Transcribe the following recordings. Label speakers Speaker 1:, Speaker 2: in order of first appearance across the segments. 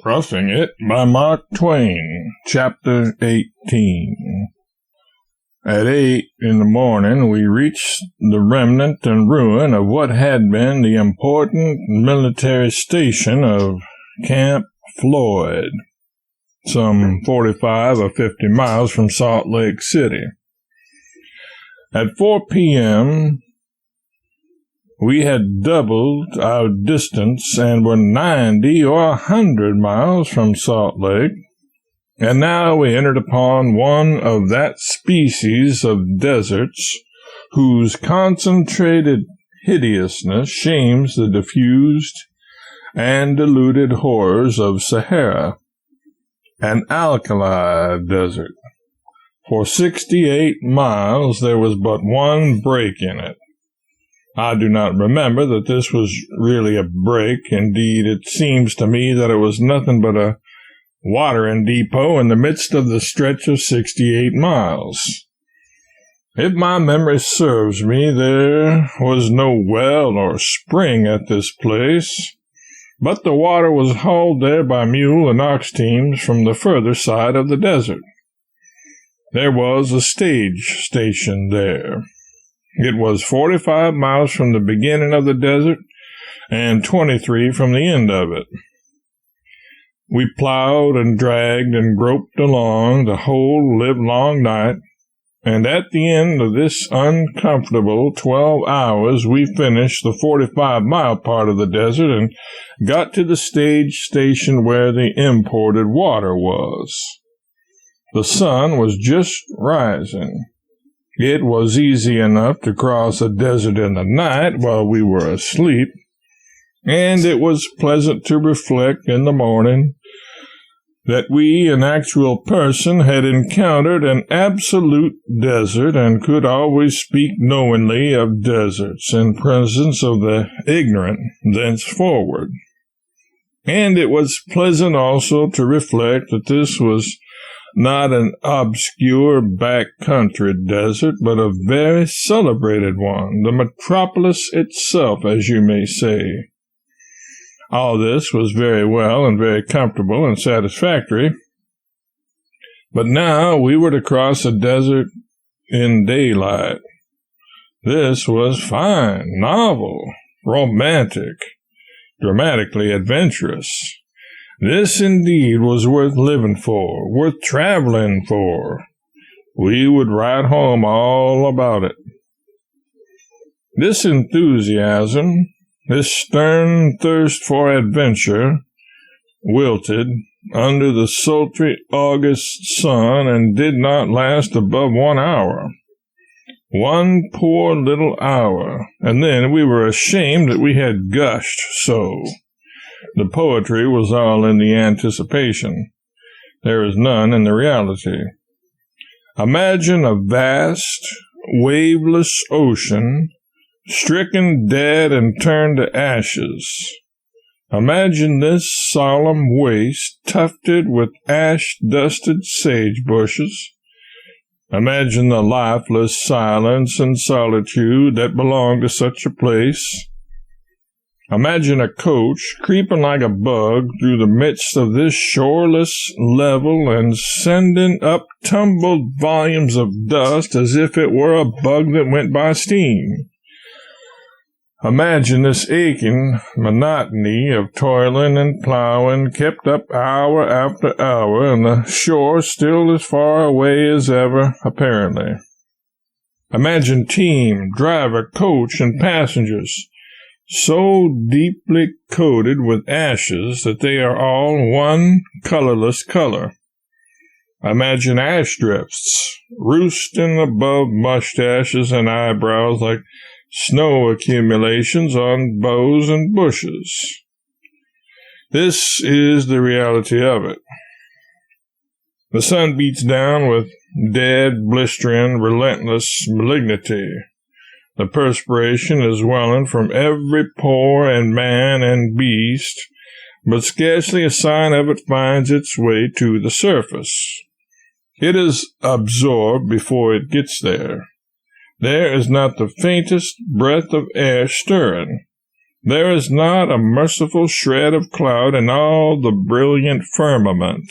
Speaker 1: Roughing It by Mark Twain, Chapter 18. At 8 in the morning, we reached the remnant and ruin of what had been the important military station of Camp Floyd, some 45 or 50 miles from Salt Lake City. At 4 p.m., we had doubled our distance and were 90 or 100 miles from Salt Lake, and now we entered upon one of that species of deserts whose concentrated hideousness shames the diffused and diluted horrors of Sahara, an alkali desert. For 68 miles there was but one break in it. I do not remember that this was really a break. Indeed, it seems to me that it was nothing but a watering depot in the midst of the stretch of 68 miles. If my memory serves me, there was no well or spring at this place, but the water was hauled there by mule and ox teams from the further side of the desert. There was a stage station there. It was 45 miles from the beginning of the desert and 23 from the end of it. We plowed and dragged and groped along the whole livelong night, and at the end of this uncomfortable 12 hours we finished the 45-mile part of the desert and got to the stage station where the imported water was. The sun was just rising. It was easy enough to cross a desert in the night while we were asleep, and it was pleasant to reflect in the morning that we, an actual person, had encountered an absolute desert and could always speak knowingly of deserts in presence of the ignorant thenceforward. And it was pleasant also to reflect that this was not an obscure back-country desert, but a very celebrated one, the metropolis itself, as you may say. All this was very well and very comfortable and satisfactory, but now we were to cross a desert in daylight. This was fine, novel, romantic, dramatically adventurous. This indeed was worth living for, worth traveling for. We would write home all about it. This enthusiasm, this stern thirst for adventure, wilted under the sultry August sun and did not last above 1 hour. One poor little hour, and then we were ashamed that we had gushed so. The poetry was all in the anticipation. There is none in the reality. Imagine a vast, waveless ocean, stricken dead and turned to ashes. Imagine this solemn waste tufted with ash-dusted sage bushes. Imagine the lifeless silence and solitude that belong to such a place. Imagine a coach creeping like a bug through the midst of this shoreless level and sending up tumbled volumes of dust as if it were a bug that went by steam. Imagine this aching monotony of toiling and plowing kept up hour after hour, and the shore still as far away as ever, apparently. Imagine team, driver, coach, and passengers so deeply coated with ashes that they are all one colorless color. Imagine ash drifts roosting above mustaches and eyebrows like snow accumulations on boughs and bushes. This is the reality of it. The sun beats down with dead, blistering, relentless malignity. The perspiration is welling from every pore in man and beast, but scarcely a sign of it finds its way to the surface. It is absorbed before it gets there. There is not the faintest breath of air stirring. There is not a merciful shred of cloud in all the brilliant firmament.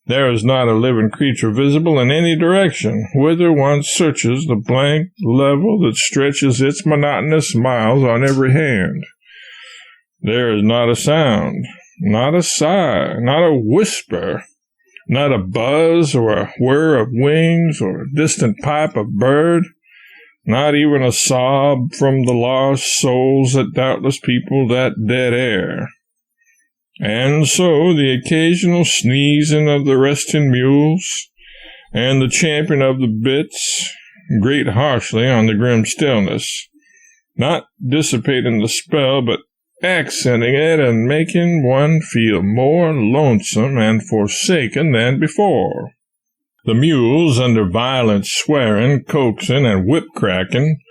Speaker 1: There is not a living creature visible in any direction, whither one searches the blank level that stretches its monotonous miles on every hand. There is not a sound, not a sigh, not a whisper, not a buzz or a whir of wings or a distant pipe of bird, not even a sob from the lost souls that doubtless people that dead air. And so the occasional sneezing of the resting mules, and the champing of the bits, grate harshly on the grim stillness, not dissipating the spell, but accenting it and making one feel more lonesome and forsaken than before. The mules, under violent swearing, coaxing, and whip-cracking,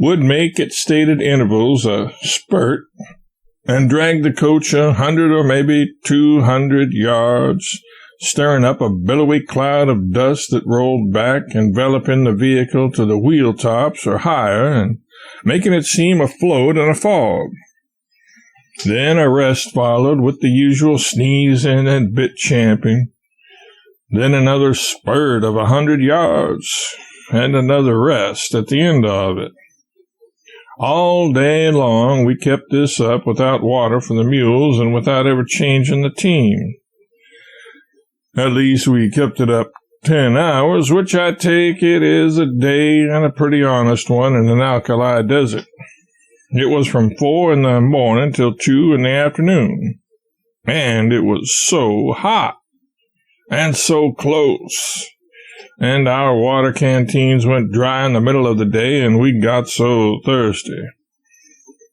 Speaker 1: would make at stated intervals a spurt, and drag the coach 100 or maybe 200 yards, stirring up a billowy cloud of dust that rolled back, enveloping the vehicle to the wheel tops or higher, and making it seem afloat in a fog. Then a rest followed with the usual sneezing and bit champing. Then another spurt of 100 yards, and another rest at the end of it. All day long we kept this up without water for the mules and without ever changing the team. At least we kept it up 10 hours, which I take it is a day and a pretty honest one in an alkali desert. It was from 4 in the morning till 2 in the afternoon, and it was so hot and so close, and our water canteens went dry in the middle of the day, and we got so thirsty.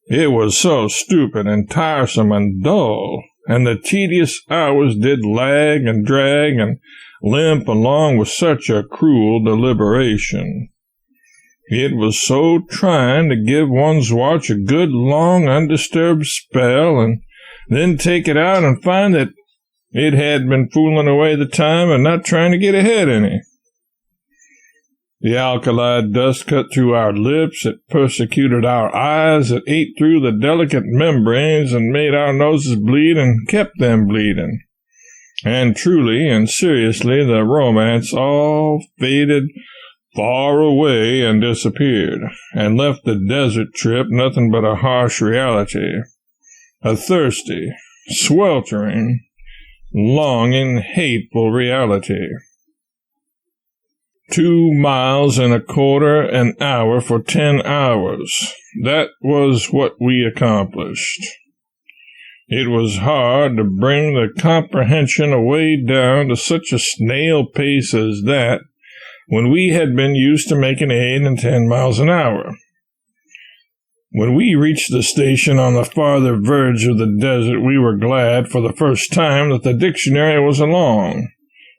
Speaker 1: It was so stupid and tiresome and dull, and the tedious hours did lag and drag and limp along with such a cruel deliberation. It was so trying to give one's watch a good, long, undisturbed spell, and then take it out and find that it had been fooling away the time and not trying to get ahead any. The alkali dust cut through our lips, it persecuted our eyes, it ate through the delicate membranes and made our noses bleed and kept them bleeding. And truly and seriously the romance all faded far away and disappeared, and left the desert trip nothing but a harsh reality, a thirsty, sweltering, longing, hateful reality. 2 miles and a quarter an hour for 10 hours. That was what we accomplished. It was hard to bring the comprehension away down to such a snail pace as that, when we had been used to making 8 and 10 miles an hour. When we reached the station on the farther verge of the desert, we were glad for the first time that the dictionary was along,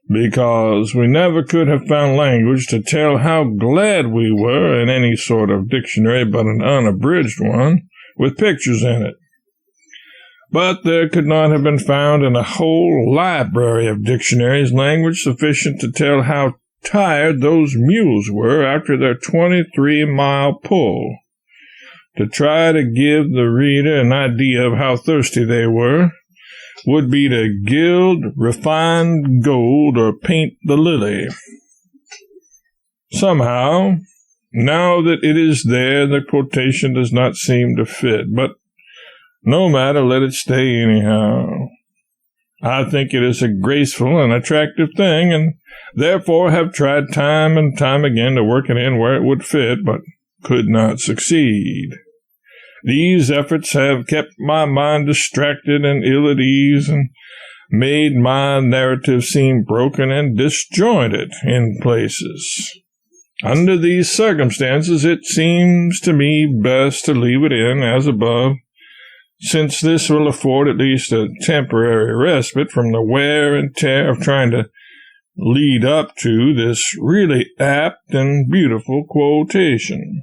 Speaker 1: because we never could have found language to tell how glad we were in any sort of dictionary but an unabridged one, with pictures in it. But there could not have been found in a whole library of dictionaries language sufficient to tell how tired those mules were after their 23-mile pull. To try to give the reader an idea of how thirsty they were would be to gild refined gold or paint the lily. Somehow, now that it is there, the quotation does not seem to fit, but no matter, let it stay anyhow. I think it is a graceful and attractive thing, and therefore have tried time and time again to work it in where it would fit, but could not succeed. These efforts have kept my mind distracted and ill at ease, and made my narrative seem broken and disjointed in places. Under these circumstances, it seems to me best to leave it in as above, since this will afford at least a temporary respite from the wear and tear of trying to lead up to this really apt and beautiful quotation.